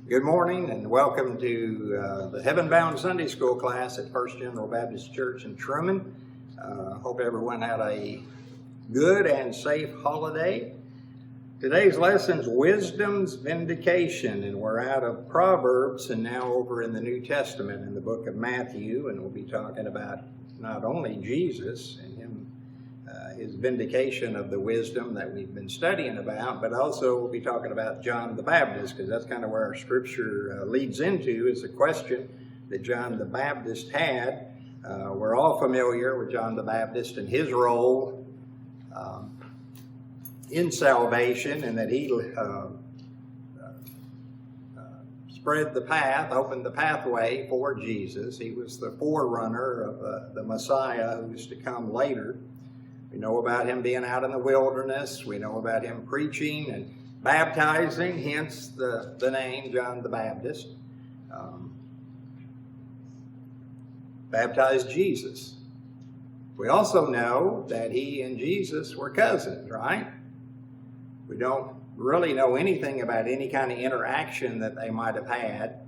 Good morning and welcome to the Heaven Bound Sunday School class at First General Baptist Church in Truman. Hope everyone had a good and safe holiday. Today's lesson's Wisdom's Vindication, and we're out of Proverbs and now over in the New Testament in the book of Matthew, and we'll be talking about not only Jesus and his vindication of the wisdom that we've been studying about, but also we'll be talking about John the Baptist, because that's kind of where our scripture leads into, is a question that John the Baptist had. We're all familiar with John the Baptist and his role in salvation, and that he spread the path, opened the pathway for Jesus. He was the forerunner of the Messiah who's to come later. We know about him being out in the wilderness. We know about him preaching and baptizing, hence the name John the Baptist. Baptized Jesus. We also know that he and Jesus were cousins, right? We don't really know anything about any kind of interaction that they might have had,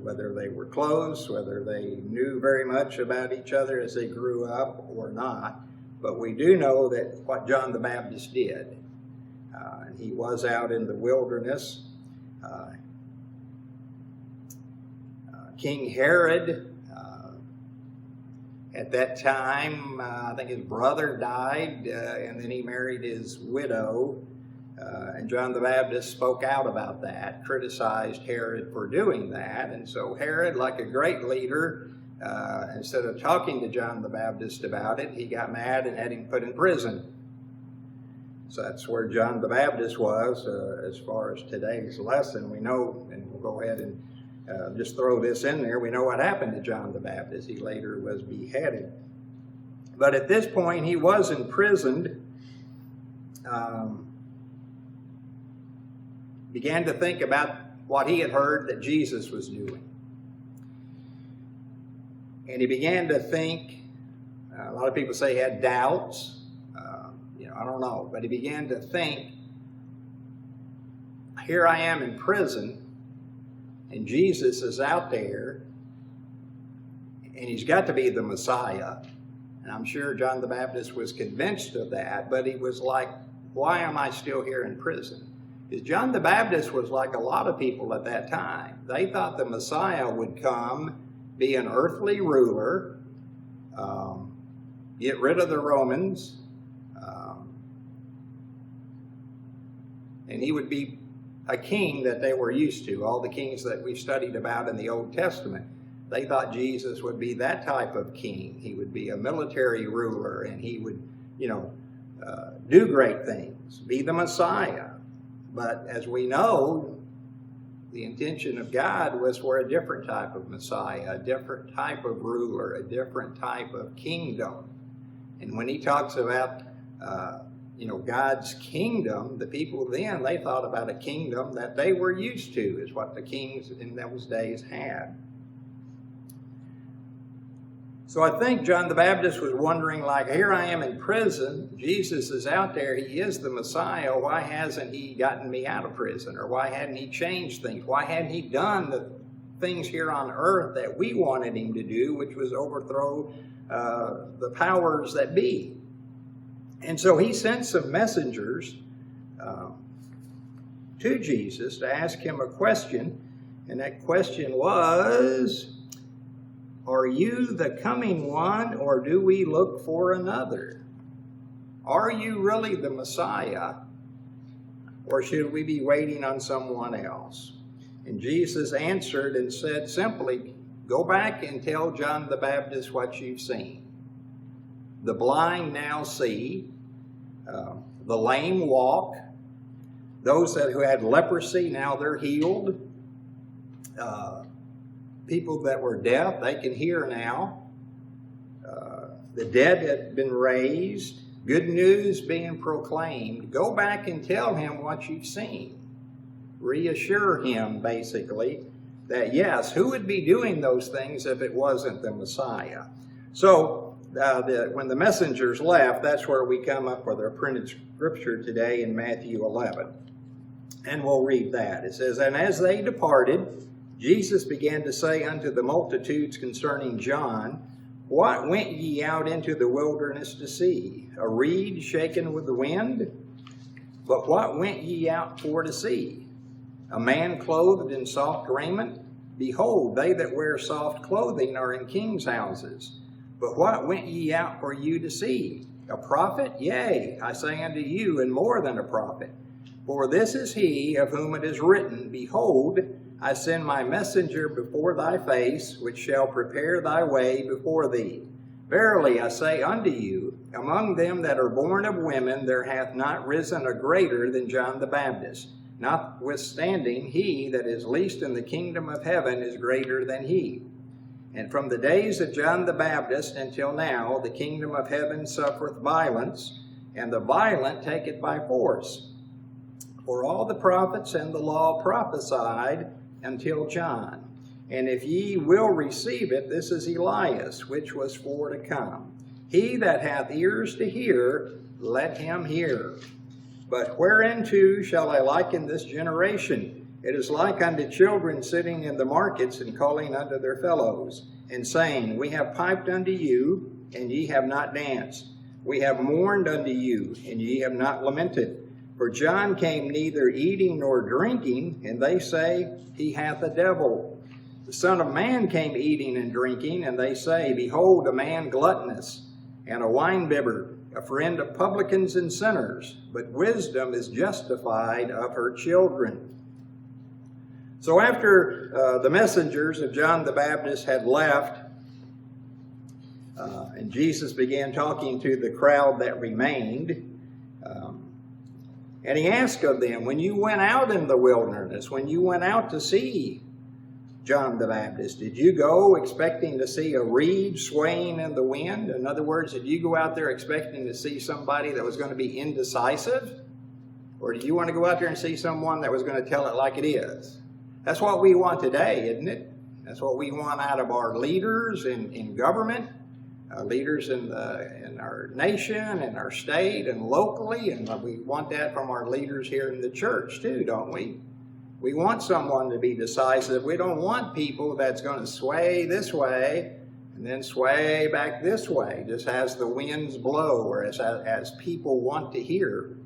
whether they were close, whether they knew very much about each other as they grew up or not. But we do know that what John the Baptist did. He was out in the wilderness. King Herod, at that time, I think his brother died, and then he married his widow. And John the Baptist spoke out about that, criticized Herod for doing that. And so Herod, like a great leader, instead of talking to John the Baptist about it, he got mad and had him put in prison. So that's where John the Baptist was as far as today's lesson. We know, and we'll go ahead and just throw this in there, we know what happened to John the Baptist. He later was beheaded. But at this point, he was imprisoned. Began to think about what he had heard that Jesus was doing. And he began to think, a lot of people say he had doubts, I don't know, but he began to think, here I am in prison, and Jesus is out there, and he's got to be the Messiah. And I'm sure John the Baptist was convinced of that, but he was like, why am I still here in prison? Because John the Baptist was like a lot of people at that time. They thought the Messiah would come, be an earthly ruler, get rid of the Romans, and he would be a king that they were used to. All the kings that we've studied about in the Old Testament, they thought Jesus would be that type of king. He would be a military ruler, and he would, do great things, be the Messiah. But as we know, the intention of God was for a different type of Messiah, a different type of ruler, a different type of kingdom. And when he talks about, God's kingdom, the people then, they thought about a kingdom that they were used to, is what the kings in those days had. So I think John the Baptist was wondering, like, here I am in prison, Jesus is out there, he is the Messiah, why hasn't he gotten me out of prison? Or why hadn't he changed things? Why hadn't he done the things here on earth that we wanted him to do, which was overthrow the powers that be? And so he sent some messengers to Jesus to ask him a question, and that question was, are you the coming one, or do we look for another? Are you really the Messiah, or should we be waiting on someone else? And Jesus answered and said simply, go back and tell John the Baptist what you've seen. The blind now see, the lame walk, those who had leprosy, now they're healed. People that were deaf, they can hear now. The dead had been raised. Good news being proclaimed. Go back and tell him what you've seen. Reassure him, basically, that yes, who would be doing those things if it wasn't the Messiah? So when the messengers left, that's where we come up with our printed scripture today in Matthew 11. And we'll read that. It says, "And as they departed, Jesus began to say unto the multitudes concerning John, What went ye out into the wilderness to see? A reed shaken with the wind? But what went ye out for to see? A man clothed in soft raiment? Behold, they that wear soft clothing are in kings' houses. But what went ye out for you to see? A prophet? Yea, I say unto you, and more than a prophet. For this is he of whom it is written, Behold, I send my messenger before thy face, which shall prepare thy way before thee. Verily I say unto you, among them that are born of women there hath not risen a greater than John the Baptist. Notwithstanding, he that is least in the kingdom of heaven is greater than he. And from the days of John the Baptist until now, the kingdom of heaven suffereth violence, and the violent take it by force. For all the prophets and the law prophesied until John. And if ye will receive it, this is Elias, which was for to come. He that hath ears to hear, let him hear. But whereunto shall I liken this generation? It is like unto children sitting in the markets and calling unto their fellows, and saying, We have piped unto you, and ye have not danced. We have mourned unto you, and ye have not lamented. For John came neither eating nor drinking, and they say, He hath a devil. The Son of Man came eating and drinking, and they say, Behold, a man gluttonous, and a winebibber, a friend of publicans and sinners. But wisdom is justified of her children. So after the messengers of John the Baptist had left, and Jesus began talking to the crowd that remained, and he asked of them, when you went out in the wilderness, when you went out to see John the Baptist, did you go expecting to see a reed swaying in the wind? In other words, did you go out there expecting to see somebody that was going to be indecisive? Or do you want to go out there and see someone that was going to tell it like it is? That's what we want today, isn't it? That's what we want out of our leaders in government, leaders in our nation and our state and locally, and we want that from our leaders here in the church too, don't we? We want someone to be decisive. We don't want people that's going to sway this way and then sway back this way, just as the winds blow or as people want to hear.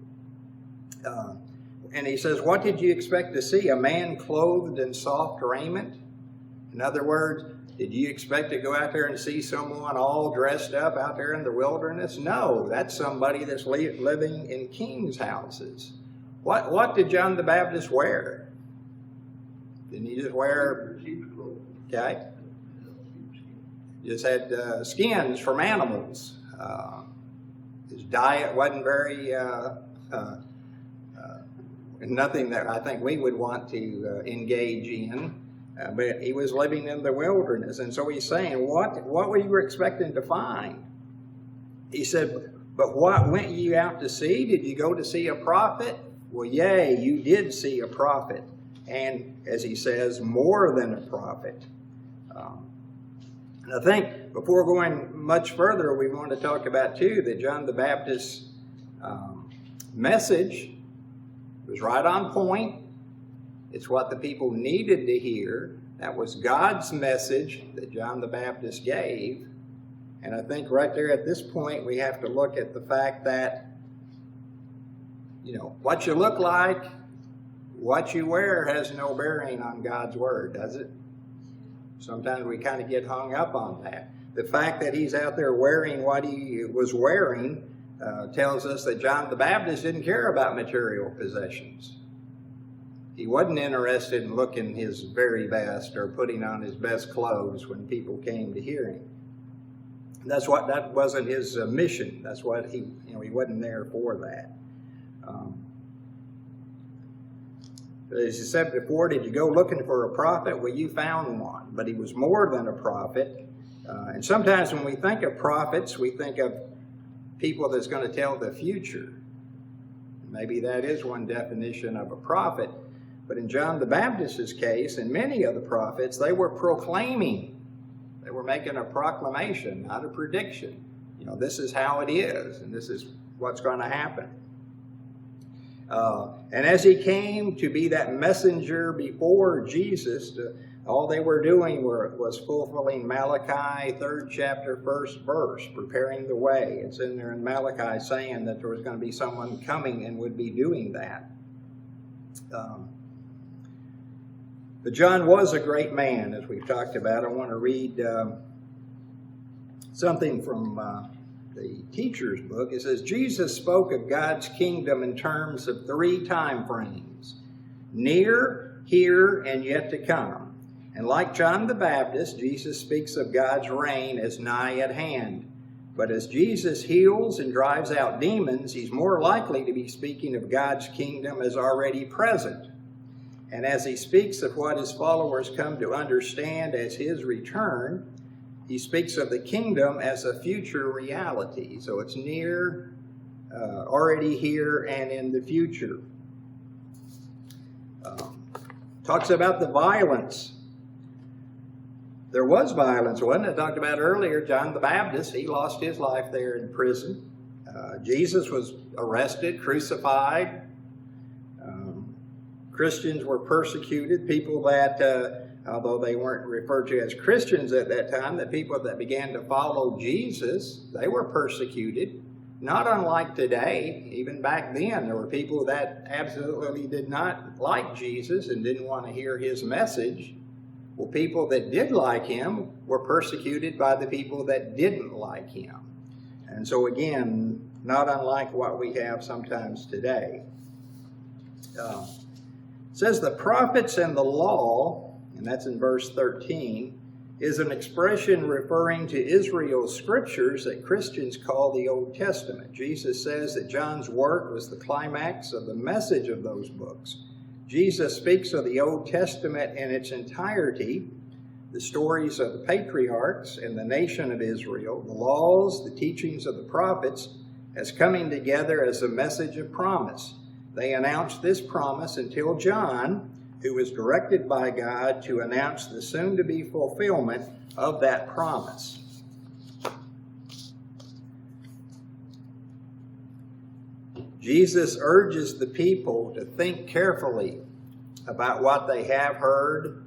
And he says, what did you expect to see? A man clothed in soft raiment? In other words, did you expect to go out there and see someone all dressed up out there in the wilderness? No, that's somebody that's living in kings' houses. What did John the Baptist wear? Didn't he just wear, okay? Just had skins from animals. His diet wasn't very, nothing that I think we would want to engage in. But he was living in the wilderness. And so he's saying, what were you expecting to find? He said, but what went you out to see? Did you go to see a prophet? Well, yea, you did see a prophet. And as he says, more than a prophet. And I think before going much further, we want to talk about too that John the Baptist's message was right on point. It's what the people needed to hear. That was God's message that John the Baptist gave. And I think right there at this point, we have to look at the fact that, what you look like, what you wear has no bearing on God's word, does it? Sometimes we kind of get hung up on that. The fact that he's out there wearing what he was wearing tells us that John the Baptist didn't care about material possessions. He wasn't interested in looking his very best or putting on his best clothes when people came to hear him. That wasn't his mission. That's what he wasn't there for that. As you said before, did you go looking for a prophet? Well, you found one, but he was more than a prophet. And sometimes when we think of prophets, we think of people that's going to tell the future. Maybe that is one definition of a prophet. But in John the Baptist's case, and many of the prophets, they were proclaiming. They were making a proclamation, not a prediction. This is how it is, and this is what's going to happen. And as he came to be that messenger before Jesus, all they were doing was fulfilling Malachi 3rd chapter 1st verse, preparing the way. It's in there in Malachi saying that there was going to be someone coming and would be doing that. But John was a great man, as we've talked about. I want to read something from the teacher's book. It says, Jesus spoke of God's kingdom in terms of 3 time frames: near, here, and yet to come. And like John the Baptist, Jesus speaks of God's reign as nigh at hand. But as Jesus heals and drives out demons, he's more likely to be speaking of God's kingdom as already present. And as he speaks of what his followers come to understand as his return, he speaks of the kingdom as a future reality. So it's near, already here, and in the future. Talks about the violence. There was violence, wasn't it? I talked about earlier, John the Baptist, he lost his life there in prison. Jesus was arrested, crucified. Christians were persecuted. People that, although they weren't referred to as Christians at that time, the people that began to follow Jesus, they were persecuted. Not unlike today. Even back then, there were people that absolutely did not like Jesus and didn't want to hear his message. Well, people that did like him were persecuted by the people that didn't like him. And so again, not unlike what we have sometimes today. It says the prophets and the law, and that's in verse 13, is an expression referring to Israel's scriptures that Christians call the Old Testament. Jesus says that John's work was the climax of the message of those books. Jesus speaks of the Old Testament in its entirety, the stories of the patriarchs and the nation of Israel, the laws, the teachings of the prophets, as coming together as a message of promise. They announced this promise until John, who was directed by God to announce the soon-to-be fulfillment of that promise. Jesus urges the people to think carefully about what they have heard,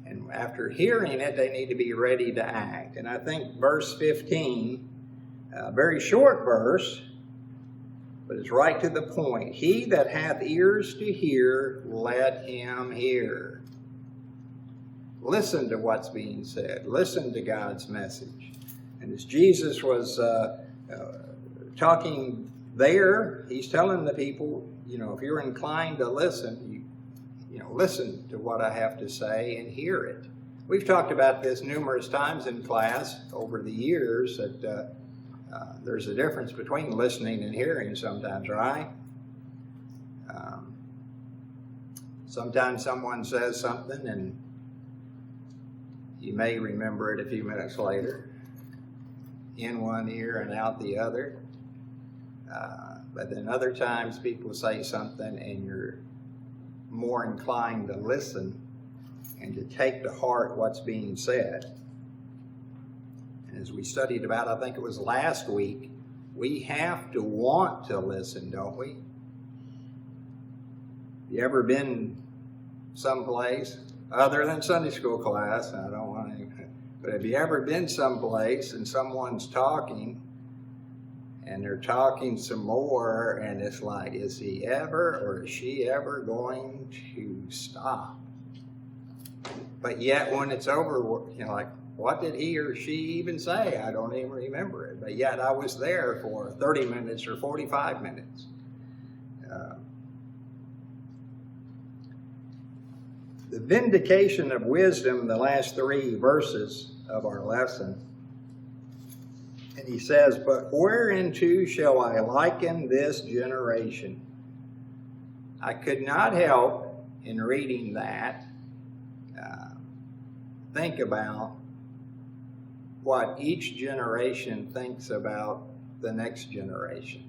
and after hearing it, they need to be ready to act. And I think verse 15, a very short verse, but it's right to the point. He that hath ears to hear, let him hear. Listen to what's being said. Listen to God's message. And as Jesus was talking there, he's telling the people, if you're inclined to listen, listen to what I have to say and hear it. We've talked about this numerous times in class over the years, that there's a difference between listening and hearing sometimes, right? Sometimes someone says something and you may remember it a few minutes later, in one ear and out the other. But then other times people say something and you're more inclined to listen and to take to heart what's being said. And as we studied about, I think it was last week, we have to want to listen, don't we? You ever been someplace other than Sunday school class? I don't want to, but have you ever been someplace and someone's talking and they're talking some more, and it's like, is he ever or is she ever going to stop? But yet when it's over, like, what did he or she even say? I don't even remember it. But yet I was there for 30 minutes or 45 minutes. The vindication of wisdom, the last 3 verses of our lesson. And he says, but whereunto shall I liken this generation? I could not help, in reading that, think about what each generation thinks about the next generation.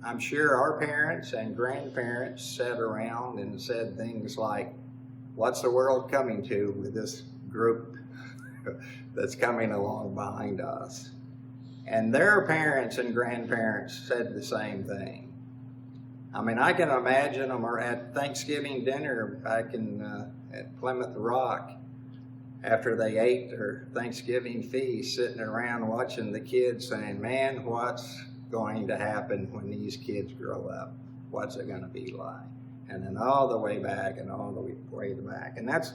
I'm sure our parents and grandparents sat around and said things like, what's the world coming to with this group that's coming along behind us? and their parents and grandparents said the same thing. I mean, I can imagine them at Thanksgiving dinner back at Plymouth Rock after they ate their Thanksgiving feast, sitting around watching the kids saying, man, what's going to happen when these kids grow up? What's it going to be like? And then all the way back and all the way back. And that's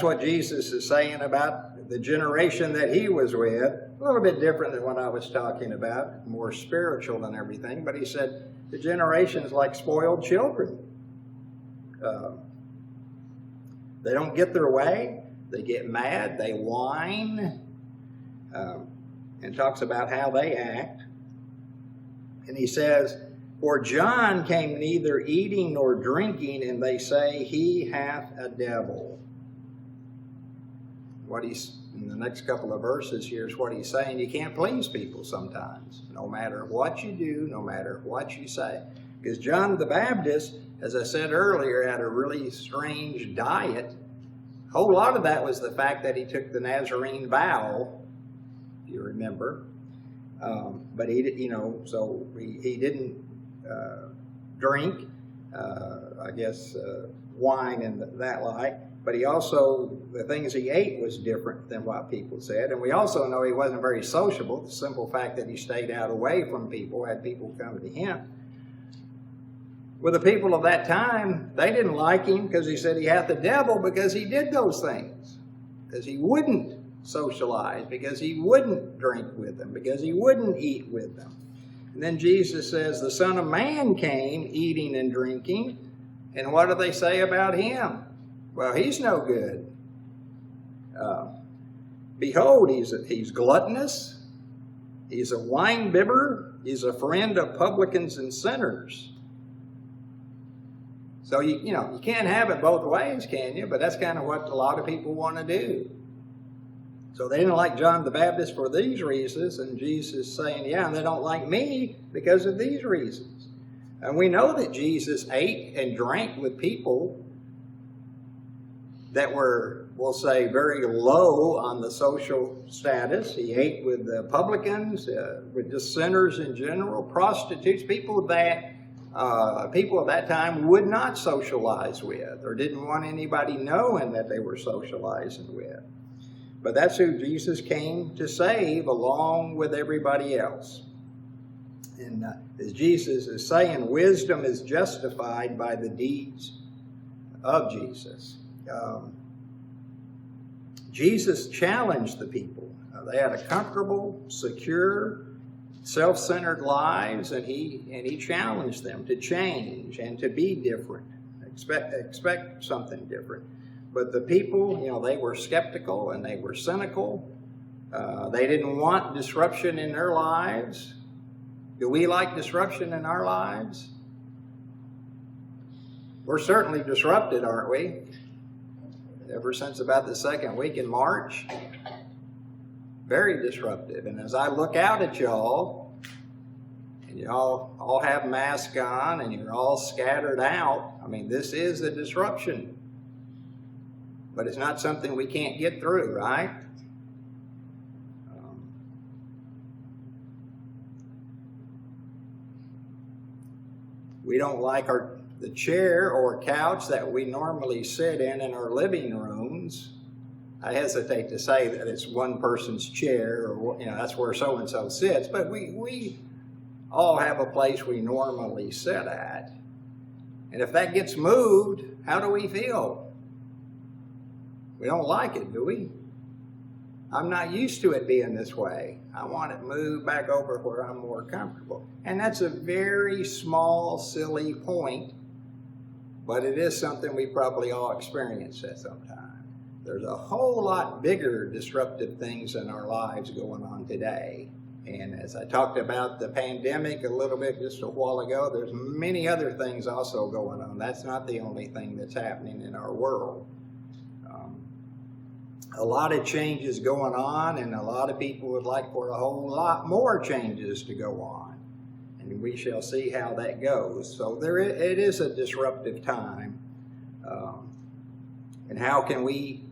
what Jesus is saying about the generation that he was with. A little bit different than what I was talking about, more spiritual than everything. But he said the generation is like spoiled children. They don't get their way. They get mad. They whine. And talks about how they act. And he says, for John came neither eating nor drinking, and they say he hath a devil. In the next couple of verses, here's what he's saying. You can't please people sometimes, no matter what you do, no matter what you say. Because John the Baptist, as I said earlier, had a really strange diet. A whole lot of that was the fact that he took the Nazarene vow, if you remember. But he didn't drink, wine and that like. But he also, the things he ate was different than what people said. And we also know he wasn't very sociable. The simple fact that he stayed out away from people, had people come to him. Well, the people of that time, they didn't like him because he said he had the devil, because he did those things. Because he wouldn't socialize, because he wouldn't drink with them, because he wouldn't eat with them. And then Jesus says, the Son of Man came eating and drinking. And what do they say about him? Well, he's no good. Behold, he's gluttonous. He's a wine bibber. He's a friend of publicans and sinners. So, you can't have it both ways, can you? But that's kind of what a lot of people want to do. So they didn't like John the Baptist for these reasons, and Jesus is saying, yeah, and they don't like me because of these reasons. And we know that Jesus ate and drank with people that were, we'll say, very low on the social status. He ate with the publicans, with just sinners in general, prostitutes, people that time would not socialize with, or didn't want anybody knowing that they were socializing with. But that's who Jesus came to save, along with everybody else. And as Jesus is saying, wisdom is justified by the deeds of Jesus. Jesus challenged the people. They had a comfortable, secure, self-centered lives, and he challenged them to change and to be different. Expect something different. But the people, they were skeptical and they were cynical. They didn't want disruption in their lives. Do we like disruption in our lives? We're certainly disrupted, aren't we? Ever since about the second week in March. Very disruptive. And as I look out at y'all, and y'all all have masks on and you're all scattered out, this is a disruption. But it's not something we can't get through, right? We don't like the chair or couch that we normally sit in our living rooms. I hesitate to say that it's one person's chair, or that's where so-and-so sits, but we all have a place we normally sit at. And if that gets moved, how do we feel? We don't like it, do we? I'm not used to it being this way. I want it moved back over where I'm more comfortable. And that's a very small, silly point, but it is something we probably all experience at some time. There's a whole lot bigger disruptive things in our lives going on today. And as I talked about the pandemic a little bit just a while ago, there's many other things also going on. That's not the only thing that's happening in our world. A lot of changes going on, and a lot of people would like for a whole lot more changes to go on. And we shall see how that goes. So it is a disruptive time. And how can we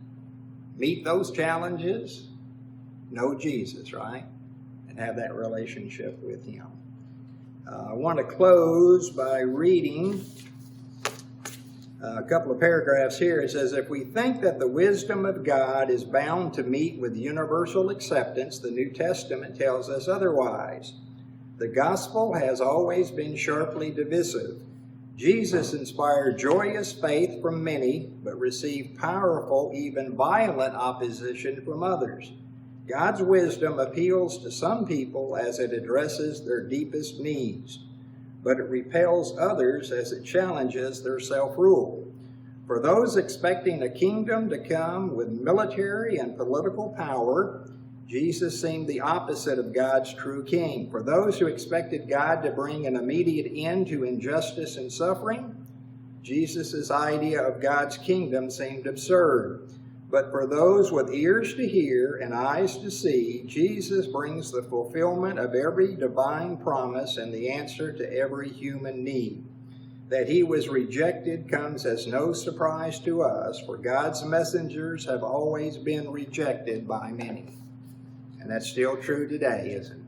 meet those challenges? Know Jesus, right? And have that relationship with Him. I want to close by reading a couple of paragraphs here. It says, if we think that the wisdom of God is bound to meet with universal acceptance, the New Testament tells us otherwise. The gospel has always been sharply divisive. Jesus inspired joyous faith from many, but received powerful, even violent opposition from others. God's wisdom appeals to some people as it addresses their deepest needs, but it repels others as it challenges their self-rule. For those expecting a kingdom to come with military and political power, Jesus seemed the opposite of God's true king. For those who expected God to bring an immediate end to injustice and suffering, Jesus' idea of God's kingdom seemed absurd. But for those with ears to hear and eyes to see, Jesus brings the fulfillment of every divine promise and the answer to every human need. That he was rejected comes as no surprise to us, for God's messengers have always been rejected by many. And that's still true today, isn't it?